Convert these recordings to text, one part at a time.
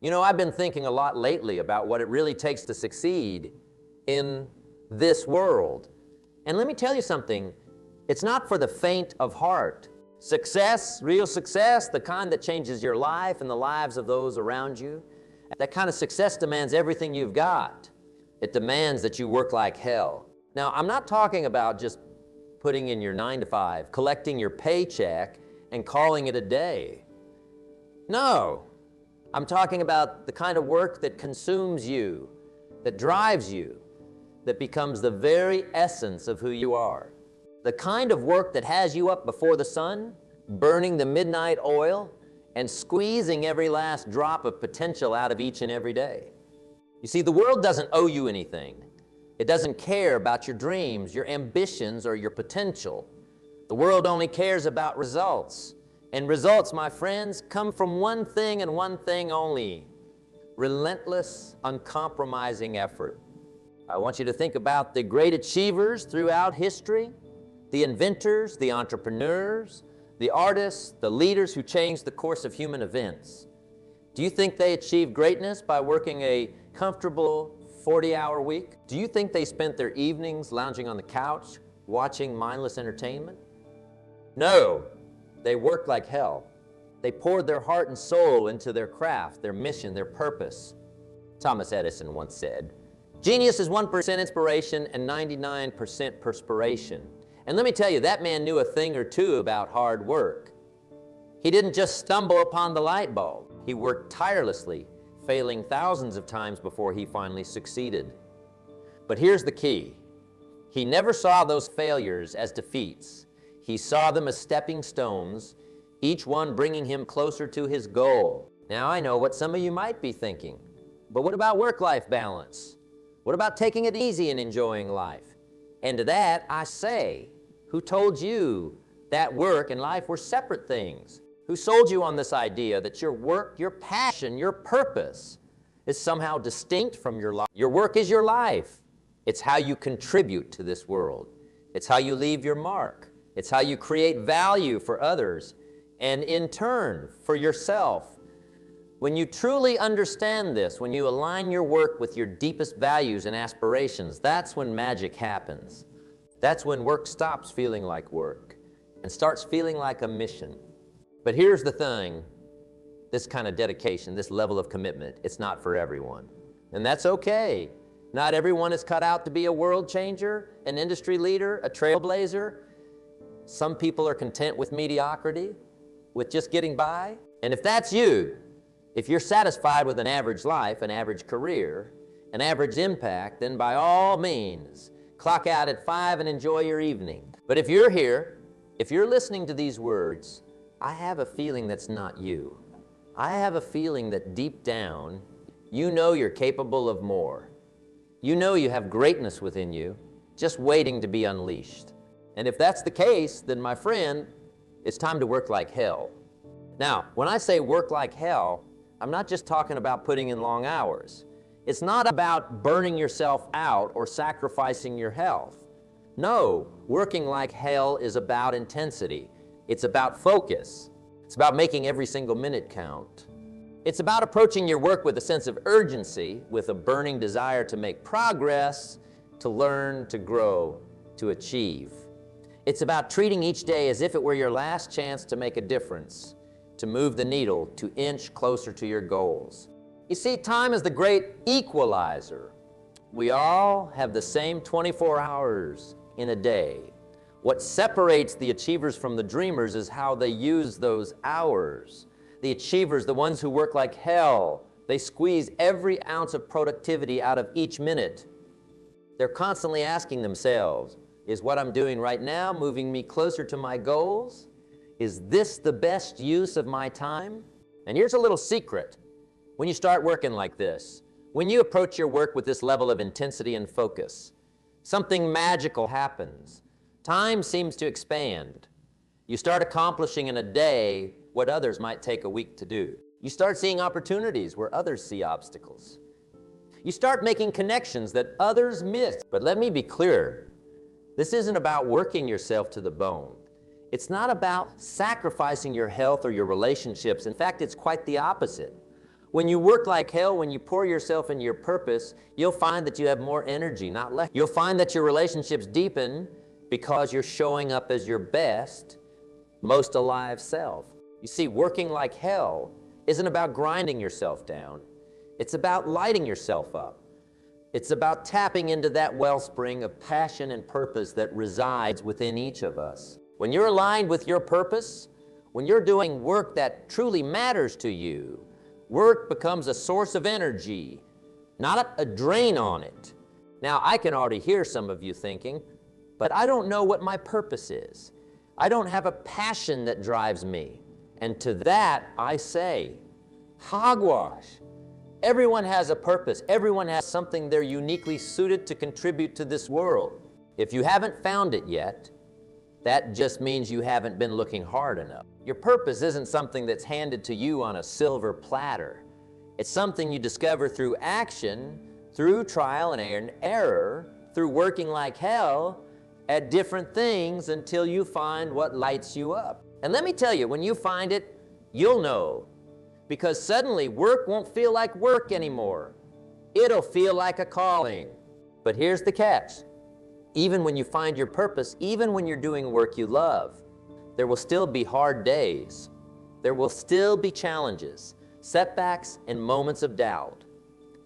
You know, I've been thinking a lot lately about what it really takes to succeed in this world. And let me tell you something, it's not for the faint of heart. Success, real success, the kind that changes your life and the lives of those around you, that kind of success demands everything you've got. It demands that you work like hell. Now, I'm not talking about just putting in your 9 to 5, collecting your paycheck and calling it a day. No, I'm talking about the kind of work that consumes you, that drives you, that becomes the very essence of who you are. The kind of work that has you up before the sun, burning the midnight oil, and squeezing every last drop of potential out of each and every day. You see, the world doesn't owe you anything. It doesn't care about your dreams, your ambitions, or your potential. The world only cares about results. And results, my friends, come from one thing and one thing only: relentless, uncompromising effort. I want you to think about the great achievers throughout history, the inventors, the entrepreneurs, the artists, the leaders who changed the course of human events. Do you think they achieved greatness by working a comfortable 40-hour week? Do you think they spent their evenings lounging on the couch, watching mindless entertainment? No, they worked like hell. They poured their heart and soul into their craft, their mission, their purpose. Thomas Edison once said, "Genius is 1% inspiration and 99% perspiration." And let me tell you, that man knew a thing or two about hard work. He didn't just stumble upon the light bulb. He worked tirelessly, failing thousands of times before he finally succeeded. But here's the key. He never saw those failures as defeats. He saw them as stepping stones, each one bringing him closer to his goal. Now, I know what some of you might be thinking, but what about work-life balance? What about taking it easy and enjoying life? And to that, I say, who told you that work and life were separate things? Who sold you on this idea that your work, your passion, your purpose is somehow distinct from your life? Your work is your life. It's how you contribute to this world. It's how you leave your mark. It's how you create value for others and in turn for yourself. When you truly understand this, when you align your work with your deepest values and aspirations, that's when magic happens. That's when work stops feeling like work and starts feeling like a mission. But here's the thing, this kind of dedication, this level of commitment, it's not for everyone. And that's okay. Not everyone is cut out to be a world changer, an industry leader, a trailblazer. Some people are content with mediocrity, with just getting by. And if that's you, if you're satisfied with an average life, an average career, an average impact, then by all means, clock out at 5 and enjoy your evening. But if you're here, if you're listening to these words, I have a feeling that's not you. I have a feeling that deep down, you know you're capable of more. You know you have greatness within you, just waiting to be unleashed. And if that's the case, then my friend, it's time to work like hell. Now, when I say work like hell, I'm not just talking about putting in long hours. It's not about burning yourself out or sacrificing your health. No, working like hell is about intensity. It's about focus. It's about making every single minute count. It's about approaching your work with a sense of urgency, with a burning desire to make progress, to learn, to grow, to achieve. It's about treating each day as if it were your last chance to make a difference, to move the needle, to inch closer to your goals. You see, time is the great equalizer. We all have the same 24 hours in a day. What separates the achievers from the dreamers is how they use those hours. The achievers, the ones who work like hell, they squeeze every ounce of productivity out of each minute. They're constantly asking themselves, is what I'm doing right now moving me closer to my goals? Is this the best use of my time? And here's a little secret. When you start working like this, when you approach your work with this level of intensity and focus, something magical happens. Time seems to expand. You start accomplishing in a day what others might take a week to do. You start seeing opportunities where others see obstacles. You start making connections that others miss. But let me be clear, this isn't about working yourself to the bone. It's not about sacrificing your health or your relationships. In fact, it's quite the opposite. When you work like hell, when you pour yourself into your purpose, you'll find that you have more energy, not less. You'll find that your relationships deepen because you're showing up as your best, most alive self. You see, working like hell isn't about grinding yourself down. It's about lighting yourself up. It's about tapping into that wellspring of passion and purpose that resides within each of us. When you're aligned with your purpose, when you're doing work that truly matters to you, work becomes a source of energy, not a drain on it. Now, I can already hear some of you thinking, but I don't know what my purpose is. I don't have a passion that drives me. And to that, I say, hogwash. Everyone has a purpose. Everyone has something they're uniquely suited to contribute to this world. If you haven't found it yet, that just means you haven't been looking hard enough. Your purpose isn't something that's handed to you on a silver platter. It's something you discover through action, through trial and error, through working like hell at different things until you find what lights you up. And let me tell you, when you find it, you'll know. Because suddenly work won't feel like work anymore. It'll feel like a calling. But here's the catch. Even when you find your purpose, even when you're doing work you love, there will still be hard days. There will still be challenges, setbacks, and moments of doubt.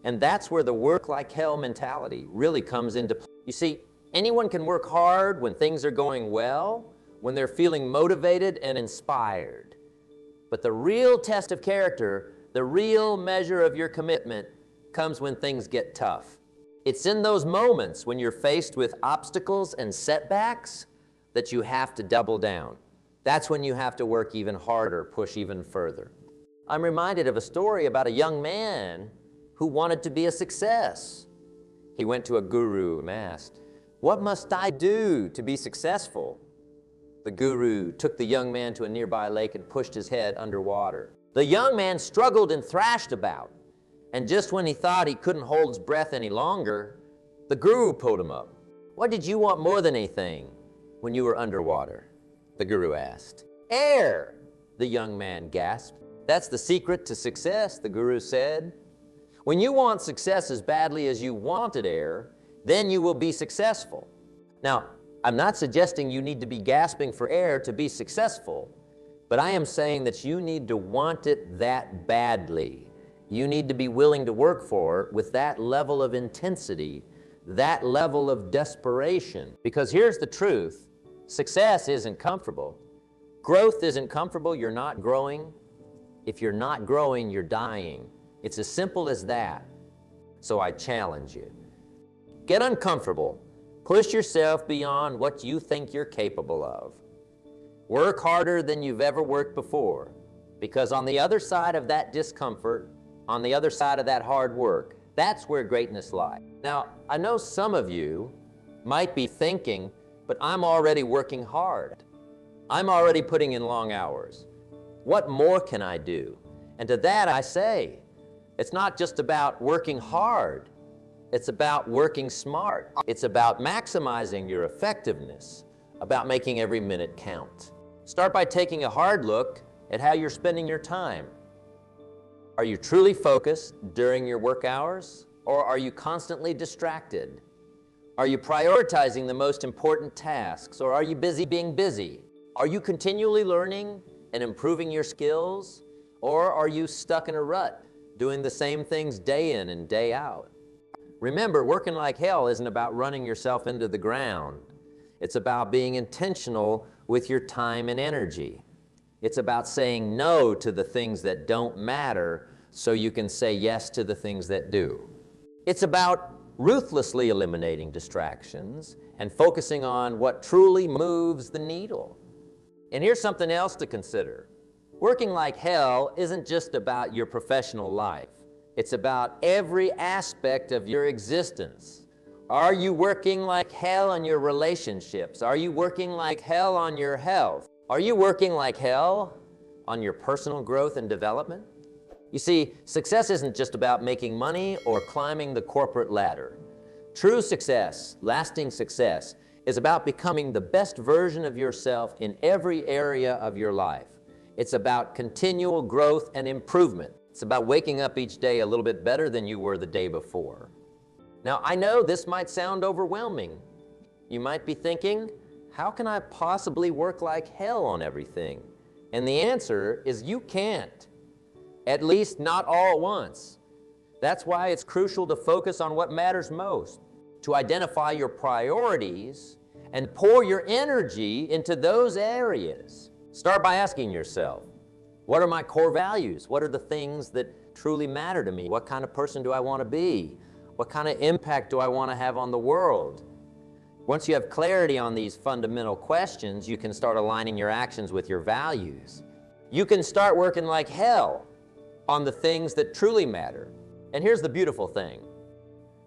And that's where the work like hell mentality really comes into play. You see, anyone can work hard when things are going well, when they're feeling motivated and inspired. But the real test of character, the real measure of your commitment, comes when things get tough. It's in those moments when you're faced with obstacles and setbacks that you have to double down. That's when you have to work even harder, push even further. I'm reminded of a story about a young man who wanted to be a success. He went to a guru and asked, "What must I do to be successful?" The guru took the young man to a nearby lake and pushed his head underwater. The young man struggled and thrashed about. And just when he thought he couldn't hold his breath any longer, the guru pulled him up. "What did you want more than anything when you were underwater?" the guru asked. "Air," the young man gasped. "That's the secret to success," the guru said. "When you want success as badly as you wanted air, then you will be successful." Now, I'm not suggesting you need to be gasping for air to be successful, but I am saying that you need to want it that badly. You need to be willing to work for it with that level of intensity, that level of desperation. Because here's the truth, success isn't comfortable. Growth isn't comfortable, you're not growing. If you're not growing, you're dying. It's as simple as that. So I challenge you. Get uncomfortable. Push yourself beyond what you think you're capable of. Work harder than you've ever worked before, because on the other side of that discomfort, on the other side of that hard work, that's where greatness lies. Now, I know some of you might be thinking, but I'm already working hard. I'm already putting in long hours. What more can I do? And to that I say, it's not just about working hard. It's about working smart. It's about maximizing your effectiveness, about making every minute count. Start by taking a hard look at how you're spending your time. Are you truly focused during your work hours, or are you constantly distracted? Are you prioritizing the most important tasks, or are you busy being busy? Are you continually learning and improving your skills, or are you stuck in a rut, doing the same things day in and day out? Remember, working like hell isn't about running yourself into the ground. It's about being intentional with your time and energy. It's about saying no to the things that don't matter so you can say yes to the things that do. It's about ruthlessly eliminating distractions and focusing on what truly moves the needle. And here's something else to consider. Working like hell isn't just about your professional life. It's about every aspect of your existence. Are you working like hell on your relationships? Are you working like hell on your health? Are you working like hell on your personal growth and development? You see, success isn't just about making money or climbing the corporate ladder. True success, lasting success, is about becoming the best version of yourself in every area of your life. It's about continual growth and improvement. It's about waking up each day a little bit better than you were the day before. Now, I know this might sound overwhelming. You might be thinking, how can I possibly work like hell on everything? And the answer is you can't. At least not all at once. That's why it's crucial to focus on what matters most, to identify your priorities and pour your energy into those areas. Start by asking yourself, what are my core values? What are the things that truly matter to me? What kind of person do I want to be? What kind of impact do I want to have on the world? Once you have clarity on these fundamental questions, you can start aligning your actions with your values. You can start working like hell on the things that truly matter. And here's the beautiful thing.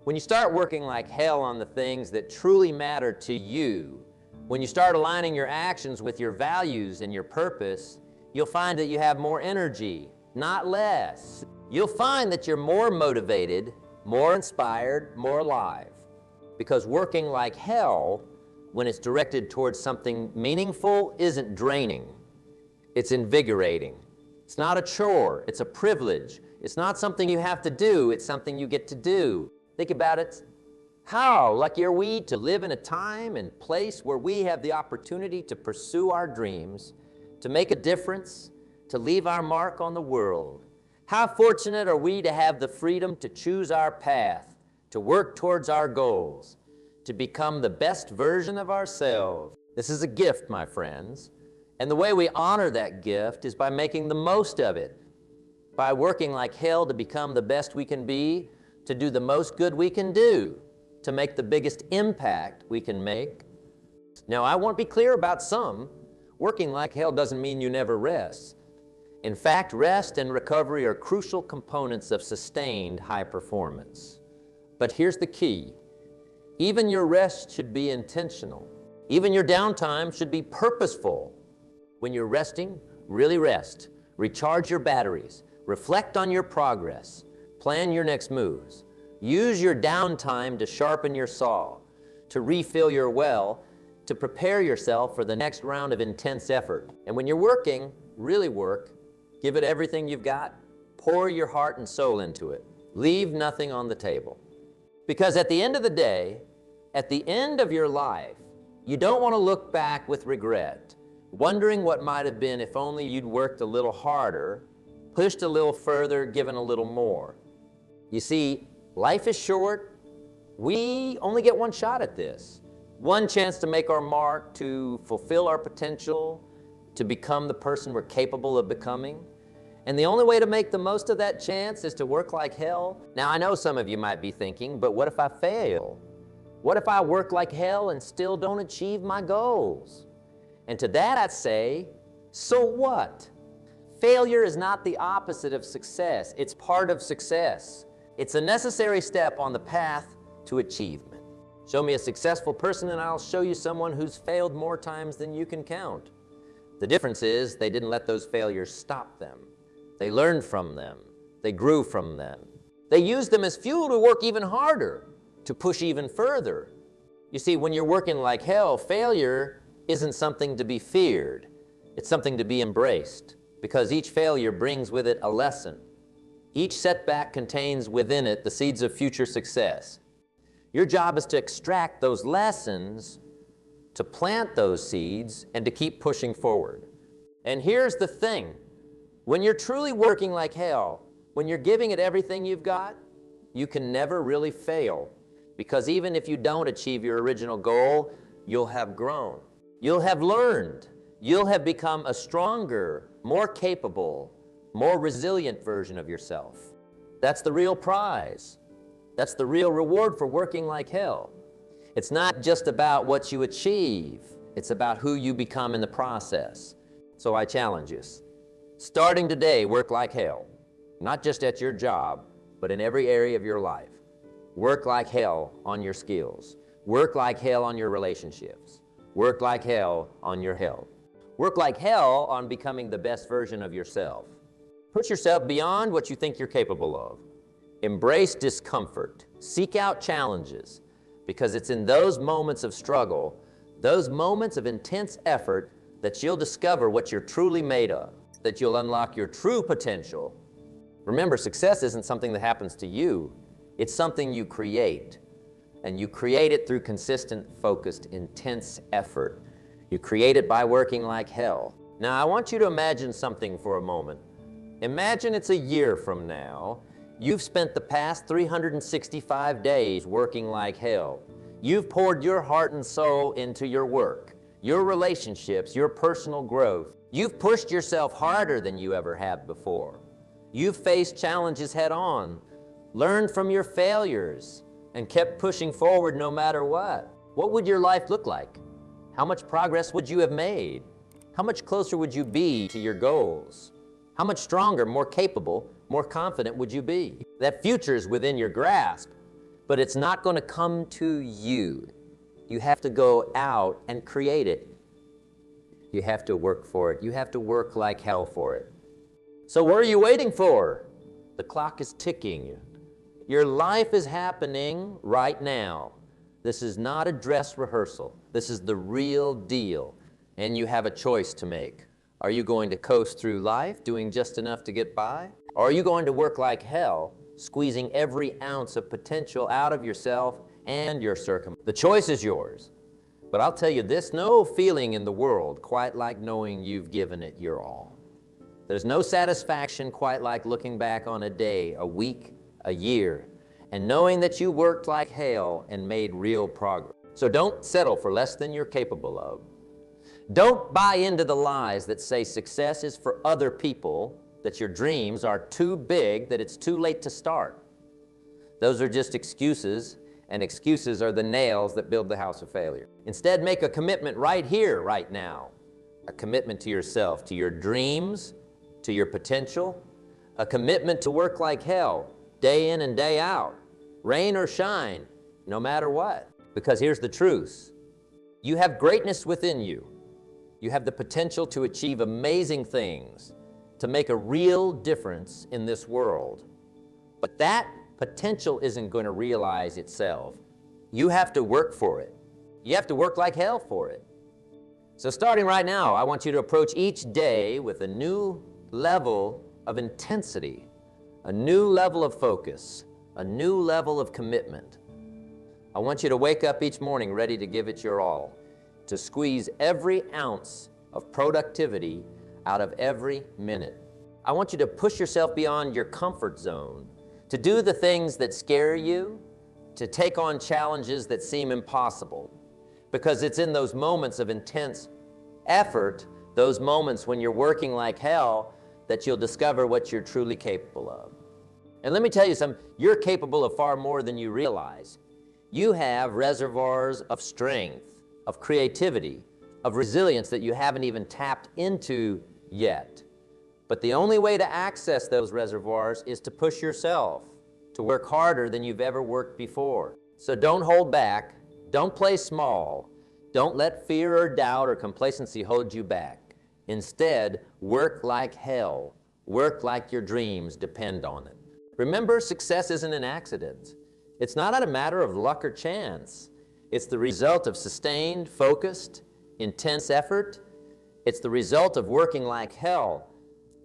When you start working like hell on the things that truly matter to you, when you start aligning your actions with your values and your purpose, you'll find that you have more energy, not less. You'll find that you're more motivated, more inspired, more alive. Because working like hell, when it's directed towards something meaningful, isn't draining. It's invigorating. It's not a chore, it's a privilege. It's not something you have to do, it's something you get to do. Think about it. How lucky are we to live in a time and place where we have the opportunity to pursue our dreams, to make a difference, to leave our mark on the world. How fortunate are we to have the freedom to choose our path, to work towards our goals, to become the best version of ourselves. This is a gift, my friends. And the way we honor that gift is by making the most of it, by working like hell to become the best we can be, to do the most good we can do, to make the biggest impact we can make. Now, I want to be clear about some. Working like hell doesn't mean you never rest. In fact, rest and recovery are crucial components of sustained high performance. But here's the key. Even your rest should be intentional. Even your downtime should be purposeful. When you're resting, really rest. Recharge your batteries. Reflect on your progress. Plan your next moves. Use your downtime to sharpen your saw, to refill your well, to prepare yourself for the next round of intense effort. And when you're working, really work. Give it everything you've got. Pour your heart and soul into it. Leave nothing on the table. Because at the end of the day, at the end of your life, you don't want to look back with regret, wondering what might have been if only you'd worked a little harder, pushed a little further, given a little more. You see, life is short. We only get one shot at this. One chance to make our mark, to fulfill our potential, to become the person we're capable of becoming. And the only way to make the most of that chance is to work like hell. Now, I know some of you might be thinking, but what if I fail? What if I work like hell and still don't achieve my goals? And to that I'd say, so what? Failure is not the opposite of success. It's part of success. It's a necessary step on the path to achievement. Show me a successful person and I'll show you someone who's failed more times than you can count. The difference is they didn't let those failures stop them. They learned from them. They grew from them. They used them as fuel to work even harder, to push even further. You see, when you're working like hell, failure isn't something to be feared. It's something to be embraced, because each failure brings with it a lesson. Each setback contains within it the seeds of future success. Your job is to extract those lessons, to plant those seeds, and to keep pushing forward. And here's the thing. When you're truly working like hell, when you're giving it everything you've got, you can never really fail. Because even if you don't achieve your original goal, you'll have grown. You'll have learned. You'll have become a stronger, more capable, more resilient version of yourself. That's the real prize. That's the real reward for working like hell. It's not just about what you achieve. It's about who you become in the process. So I challenge you. Starting today, work like hell. Not just at your job, but in every area of your life. Work like hell on your skills. Work like hell on your relationships. Work like hell on your health. Work like hell on becoming the best version of yourself. Push yourself beyond what you think you're capable of. Embrace discomfort. Seek out challenges, because it's in those moments of struggle, those moments of intense effort, that you'll discover what you're truly made of, that you'll unlock your true potential. Remember, success isn't something that happens to you. It's something you create. And you create it through consistent, focused, intense effort. You create it by working like hell. Now, I want you to imagine something for a moment. Imagine it's a year from now. You've spent the past 365 days working like hell. You've poured your heart and soul into your work, your relationships, your personal growth. You've pushed yourself harder than you ever have before. You've faced challenges head on, learned from your failures, and kept pushing forward no matter what. What would your life look like? How much progress would you have made? How much closer would you be to your goals? How much stronger, more capable, more confident would you be? That future is within your grasp, but it's not going to come to you. You have to go out and create it. You have to work for it. You have to work like hell for it. So what are you waiting for? The clock is ticking. Your life is happening right now. This is not a dress rehearsal. This is the real deal, and you have a choice to make. Are you going to coast through life, doing just enough to get by? Or are you going to work like hell, squeezing every ounce of potential out of yourself and your circumstance? The choice is yours. But I'll tell you this, no feeling in the world quite like knowing you've given it your all. There's no satisfaction quite like looking back on a day, a week, a year, and knowing that you worked like hell and made real progress. So don't settle for less than you're capable of. Don't buy into the lies that say success is for other people, that your dreams are too big, that it's too late to start. Those are just excuses, and excuses are the nails that build the house of failure. Instead, make a commitment right here, right now. A commitment to yourself, to your dreams, to your potential. A commitment to work like hell, day in and day out, rain or shine, no matter what. Because here's the truth. You have greatness within you. You have the potential to achieve amazing things, to make a real difference in this world. But that potential isn't going to realize itself. You have to work for it. You have to work like hell for it. So starting right now, I want you to approach each day with a new level of intensity, a new level of focus, a new level of commitment. I want you to wake up each morning ready to give it your all, to squeeze every ounce of productivity out of every minute. I want you to push yourself beyond your comfort zone, to do the things that scare you, to take on challenges that seem impossible, because it's in those moments of intense effort, those moments when you're working like hell, that you'll discover what you're truly capable of. And let me tell you something, you're capable of far more than you realize. You have reservoirs of strength, of creativity, of resilience that you haven't even tapped into yet. But the only way to access those reservoirs is to push yourself, to work harder than you've ever worked before. So don't hold back, don't play small, don't let fear or doubt or complacency hold you back. Instead, work like hell, work like your dreams depend on it. Remember, success isn't an accident. It's not a matter of luck or chance. It's the result of sustained, focused, intense effort. It's the result of working like hell,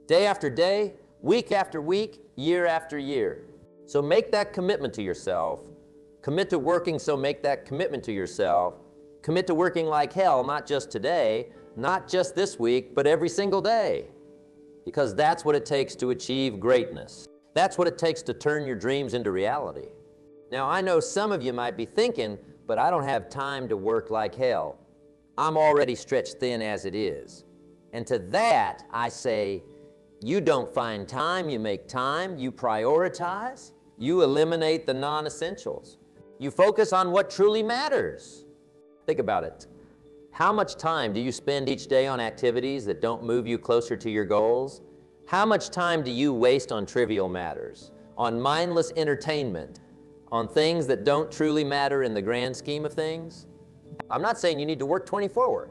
day after day, week after week, year after year. So make that commitment to yourself. Commit to working, so make that commitment to yourself. Commit to working like hell, not just today, not just this week, but every single day. Because that's what it takes to achieve greatness. That's what it takes to turn your dreams into reality. Now, I know some of you might be thinking, but I don't have time to work like hell. I'm already stretched thin as it is. And to that, I say, you don't find time, you make time, you prioritize, you eliminate the non-essentials. You focus on what truly matters. Think about it. How much time do you spend each day on activities that don't move you closer to your goals? How much time do you waste on trivial matters, on mindless entertainment, on things that don't truly matter in the grand scheme of things? I'm not saying you need to work 24.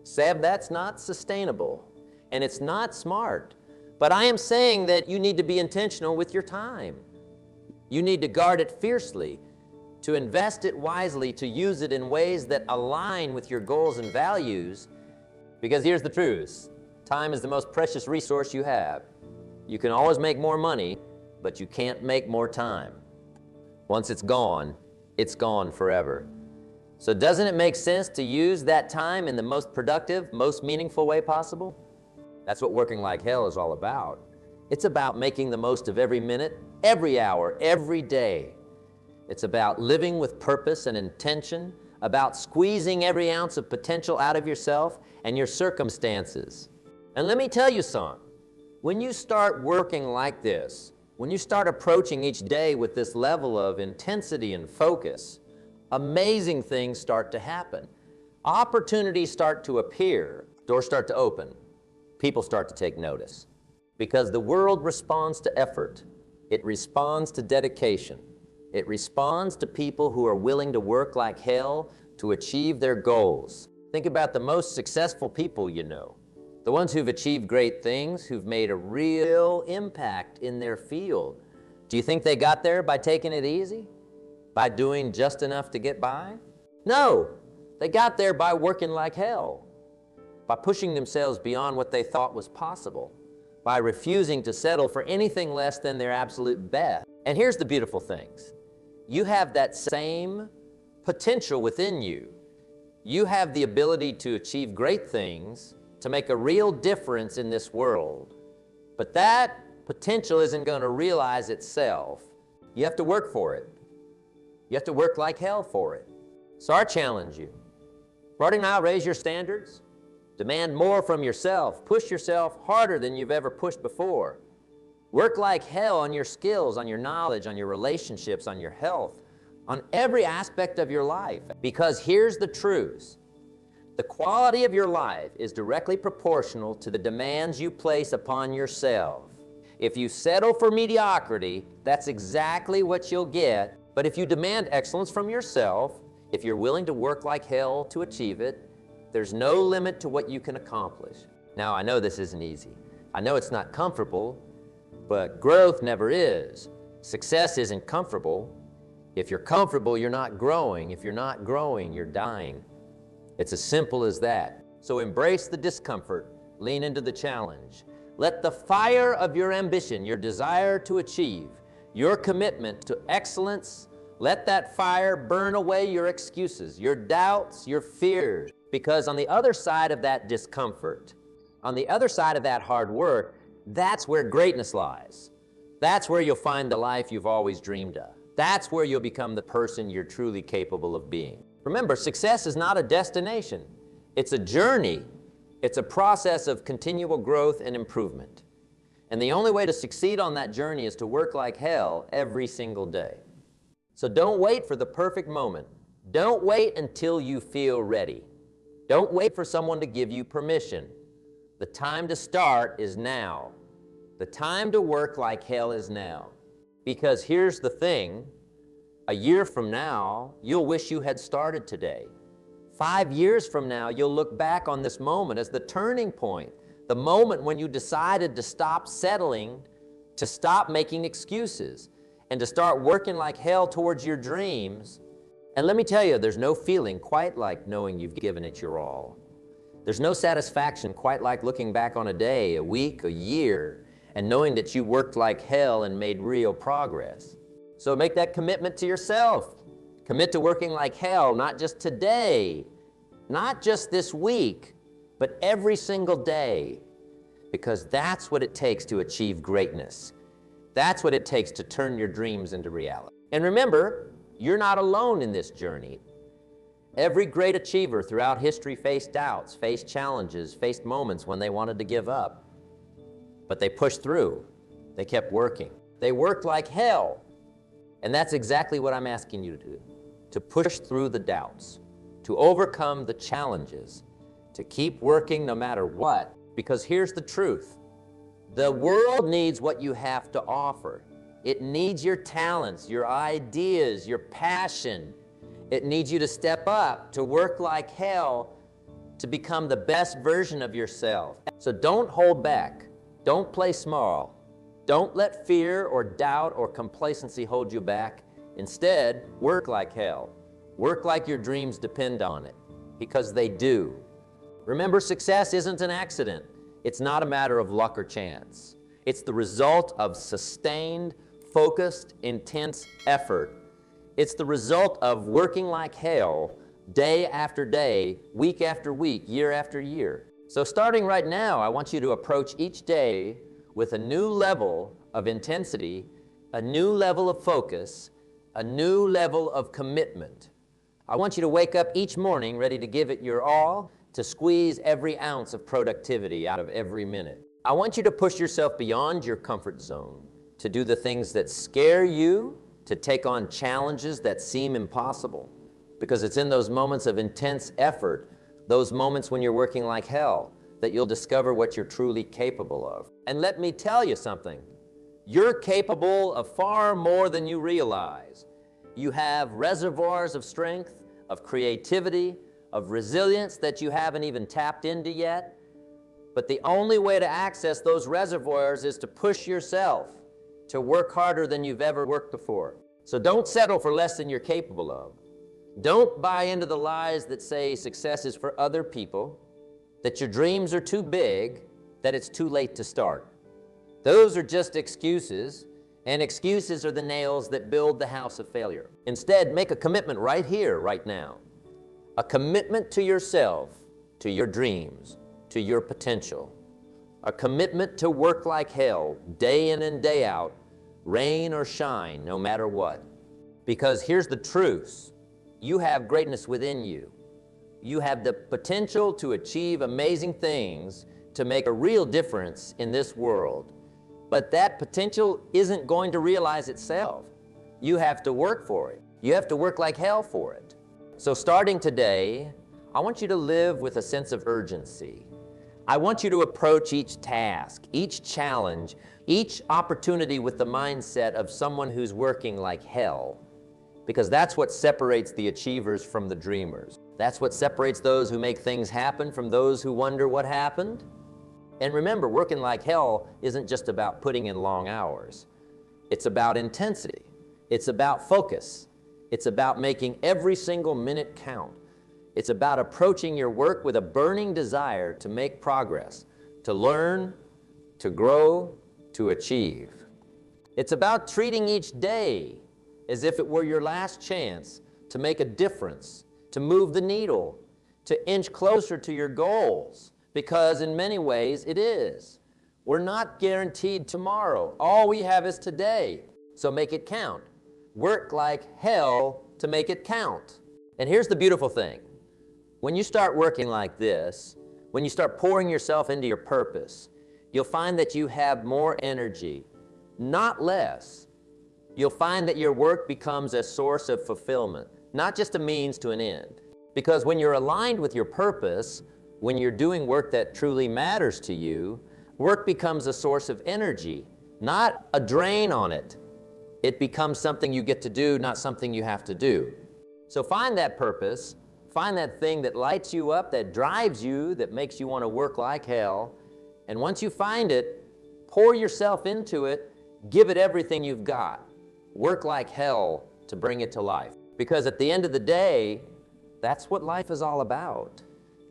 Seb, that's not sustainable, and it's not smart. But I am saying that you need to be intentional with your time. You need to guard it fiercely, to invest it wisely, to use it in ways that align with your goals and values. Because here's the truth. Time is the most precious resource you have. You can always make more money, but you can't make more time. Once it's gone forever. So doesn't it make sense to use that time in the most productive, most meaningful way possible? That's what working like hell is all about. It's about making the most of every minute, every hour, every day. It's about living with purpose and intention, about squeezing every ounce of potential out of yourself and your circumstances. And let me tell you something, when you start working like this, when you start approaching each day with this level of intensity and focus, amazing things start to happen. Opportunities start to appear, doors start to open, people start to take notice. Because the world responds to effort, it responds to dedication, it responds to people who are willing to work like hell to achieve their goals. Think about the most successful people you know, the ones who've achieved great things, who've made a real impact in their field. Do you think they got there by taking it easy? By doing just enough to get by? No, they got there by working like hell, by pushing themselves beyond what they thought was possible, by refusing to settle for anything less than their absolute best. And here's the beautiful things. You have that same potential within you. You have the ability to achieve great things, to make a real difference in this world. But that potential isn't going to realize itself. You have to work for it. You have to work like hell for it. So I challenge you. Right now, raise your standards. Demand more from yourself. Push yourself harder than you've ever pushed before. Work like hell on your skills, on your knowledge, on your relationships, on your health, on every aspect of your life. Because here's the truth. The quality of your life is directly proportional to the demands you place upon yourself. If you settle for mediocrity, that's exactly what you'll get. But if you demand excellence from yourself, if you're willing to work like hell to achieve it, there's no limit to what you can accomplish. Now, I know this isn't easy. I know it's not comfortable, but growth never is. Success isn't comfortable. If you're comfortable, you're not growing. If you're not growing, you're dying. It's as simple as that. So embrace the discomfort, lean into the challenge. Let the fire of your ambition, your desire to achieve, your commitment to excellence, let that fire burn away your excuses, your doubts, your fears. Because on the other side of that discomfort, on the other side of that hard work, that's where greatness lies. That's where you'll find the life you've always dreamed of. That's where you'll become the person you're truly capable of being. Remember, success is not a destination. It's a journey. It's a process of continual growth and improvement. And the only way to succeed on that journey is to work like hell every single day. So don't wait for the perfect moment. Don't wait until you feel ready. Don't wait for someone to give you permission. The time to start is now. The time to work like hell is now. Because here's the thing, a year from now, you'll wish you had started today. 5 years from now, you'll look back on this moment as the turning point, the moment when you decided to stop settling, to stop making excuses, and to start working like hell towards your dreams. And let me tell you, there's no feeling quite like knowing you've given it your all. There's no satisfaction quite like looking back on a day, a week, a year, and knowing that you worked like hell and made real progress. So make that commitment to yourself. Commit to working like hell, not just today, not just this week, but every single day. Because that's what it takes to achieve greatness. That's what it takes to turn your dreams into reality. And remember, you're not alone in this journey. Every great achiever throughout history faced doubts, faced challenges, faced moments when they wanted to give up. But they pushed through. They kept working. They worked like hell. And that's exactly what I'm asking you to do. To push through the doubts, to overcome the challenges, to keep working no matter what. Because here's the truth. The world needs what you have to offer. It needs your talents, your ideas, your passion. It needs you to step up, to work like hell, to become the best version of yourself. So don't hold back. Don't play small. Don't let fear or doubt or complacency hold you back. Instead, work like hell. Work like your dreams depend on it, because they do. Remember, success isn't an accident. It's not a matter of luck or chance. It's the result of sustained, focused, intense effort. It's the result of working like hell day after day, week after week, year after year. So starting right now, I want you to approach each day with a new level of intensity, a new level of focus, a new level of commitment. I want you to wake up each morning ready to give it your all, to squeeze every ounce of productivity out of every minute. I want you to push yourself beyond your comfort zone, to do the things that scare you, to take on challenges that seem impossible. Because it's in those moments of intense effort, those moments when you're working like hell, that you'll discover what you're truly capable of. And let me tell you something, you're capable of far more than you realize. You have reservoirs of strength, of creativity, of resilience that you haven't even tapped into yet. But the only way to access those reservoirs is to push yourself, to work harder than you've ever worked before. So don't settle for less than you're capable of. Don't buy into the lies that say success is for other people, that your dreams are too big, that it's too late to start. Those are just excuses, and excuses are the nails that build the house of failure. Instead, make a commitment right here, right now. A commitment to yourself, to your dreams, to your potential. A commitment to work like hell, day in and day out, rain or shine, no matter what. Because here's the truth. You have greatness within you. You have the potential to achieve amazing things, to make a real difference in this world. But that potential isn't going to realize itself. You have to work for it. You have to work like hell for it. So starting today, I want you to live with a sense of urgency. I want you to approach each task, each challenge, each opportunity with the mindset of someone who's working like hell. Because that's what separates the achievers from the dreamers. That's what separates those who make things happen from those who wonder what happened. And remember, working like hell isn't just about putting in long hours. It's about intensity. It's about focus. It's about making every single minute count. It's about approaching your work with a burning desire to make progress, to learn, to grow, to achieve. It's about treating each day as if it were your last chance to make a difference, to move the needle, to inch closer to your goals, because in many ways it is. We're not guaranteed tomorrow. All we have is today, so make it count. Work like hell to make it count. And here's the beautiful thing. When you start working like this, when you start pouring yourself into your purpose, you'll find that you have more energy, not less. You'll find that your work becomes a source of fulfillment, not just a means to an end. Because when you're aligned with your purpose, when you're doing work that truly matters to you, work becomes a source of energy, not a drain on it. It becomes something you get to do, not something you have to do. So find that purpose, find that thing that lights you up, that drives you, that makes you want to work like hell. And once you find it, pour yourself into it, give it everything you've got. Work like hell to bring it to life. Because at the end of the day, that's what life is all about.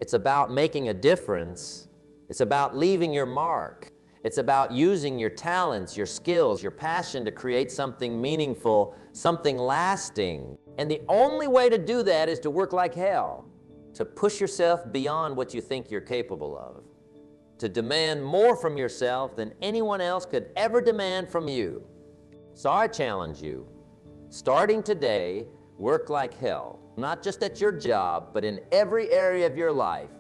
It's about making a difference. It's about leaving your mark. It's about using your talents, your skills, your passion to create something meaningful, something lasting. And the only way to do that is to work like hell, to push yourself beyond what you think you're capable of, to demand more from yourself than anyone else could ever demand from you. So I challenge you, starting today, work like hell, not just at your job, but in every area of your life.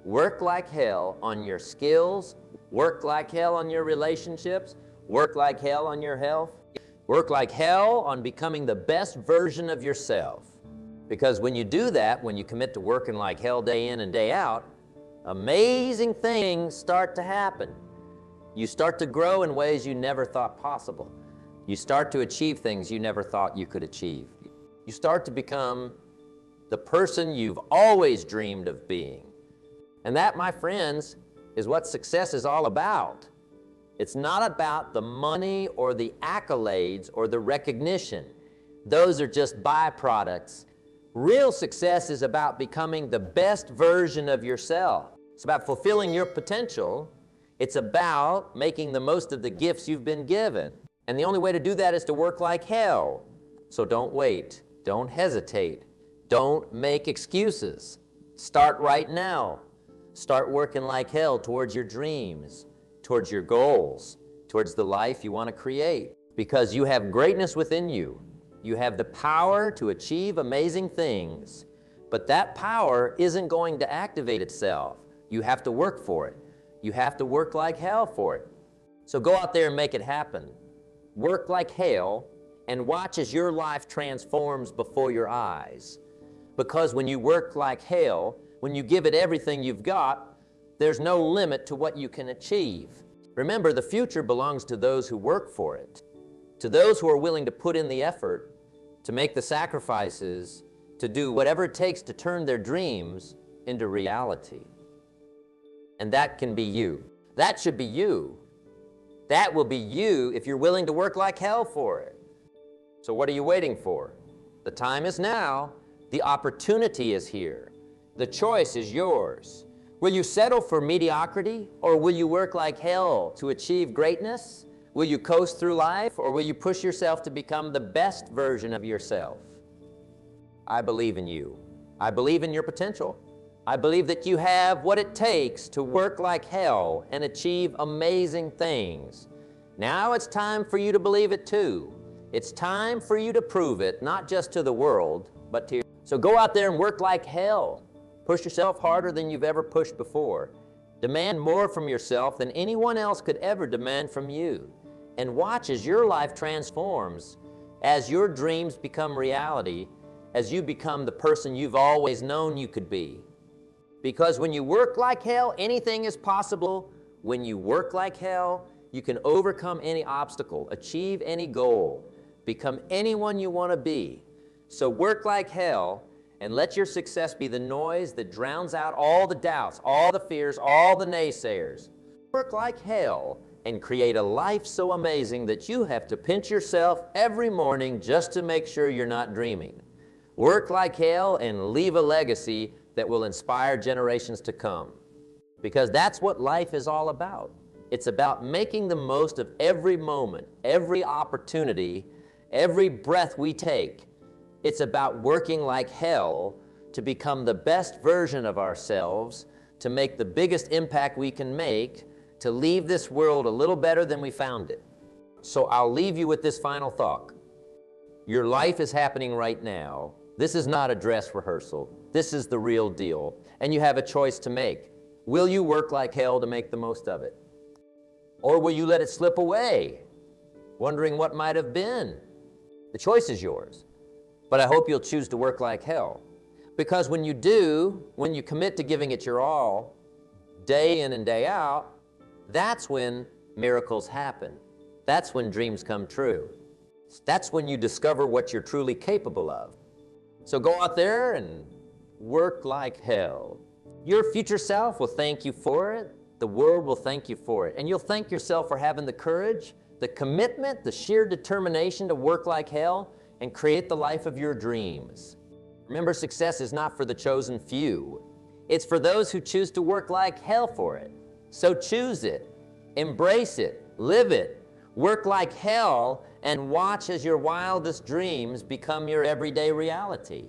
Work like hell on your skills, work like hell on your relationships, work like hell on your health, work like hell on becoming the best version of yourself. Because when you do that, when you commit to working like hell day in and day out, amazing things start to happen. You start to grow in ways you never thought possible. You start to achieve things you never thought you could achieve. You start to become the person you've always dreamed of being. And that, my friends, is what success is all about. It's not about the money or the accolades or the recognition. Those are just byproducts. Real success is about becoming the best version of yourself. It's about fulfilling your potential. It's about making the most of the gifts you've been given. And the only way to do that is to work like hell. So don't wait. Don't hesitate. Don't make excuses. Start right now. Start working like hell towards your dreams, towards your goals, towards the life you want to create. Because you have greatness within you. You have the power to achieve amazing things. But that power isn't going to activate itself. You have to work for it. You have to work like hell for it. So go out there and make it happen. Work like hell and watch as your life transforms before your eyes. Because when you work like hell, when you give it everything you've got, there's no limit to what you can achieve. Remember, the future belongs to those who work for it, to those who are willing to put in the effort, to make the sacrifices, to do whatever it takes to turn their dreams into reality. And that can be you. That should be you. That will be you if you're willing to work like hell for it. So what are you waiting for? The time is now. The opportunity is here. The choice is yours. Will you settle for mediocrity, or will you work like hell to achieve greatness? Will you coast through life, or will you push yourself to become the best version of yourself? I believe in you. I believe in your potential. I believe that you have what it takes to work like hell and achieve amazing things. Now it's time for you to believe it too. It's time for you to prove it, not just to the world, but to you. So go out there and work like hell. Push yourself harder than you've ever pushed before. Demand more from yourself than anyone else could ever demand from you. And watch as your life transforms, as your dreams become reality, as you become the person you've always known you could be. Because when you work like hell, anything is possible. When you work like hell, you can overcome any obstacle, achieve any goal, become anyone you want to be. So work like hell and let your success be the noise that drowns out all the doubts, all the fears, all the naysayers. Work like hell and create a life so amazing that you have to pinch yourself every morning just to make sure you're not dreaming. Work like hell and leave a legacy that will inspire generations to come. Because that's what life is all about. It's about making the most of every moment, every opportunity, every breath we take. It's about working like hell to become the best version of ourselves, to make the biggest impact we can make, to leave this world a little better than we found it. So I'll leave you with this final thought. Your life is happening right now. This is not a dress rehearsal. This is the real deal. And you have a choice to make. Will you work like hell to make the most of it? Or will you let it slip away, wondering what might have been? The choice is yours. But I hope you'll choose to work like hell. Because when you do, when you commit to giving it your all, day in and day out, that's when miracles happen. That's when dreams come true. That's when you discover what you're truly capable of. So go out there and work like hell. Your future self will thank you for it. The world will thank you for it. And you'll thank yourself for having the courage, the commitment, the sheer determination to work like hell and create the life of your dreams. Remember, success is not for the chosen few. It's for those who choose to work like hell for it. So choose it, embrace it, live it, work like hell, and watch as your wildest dreams become your everyday reality.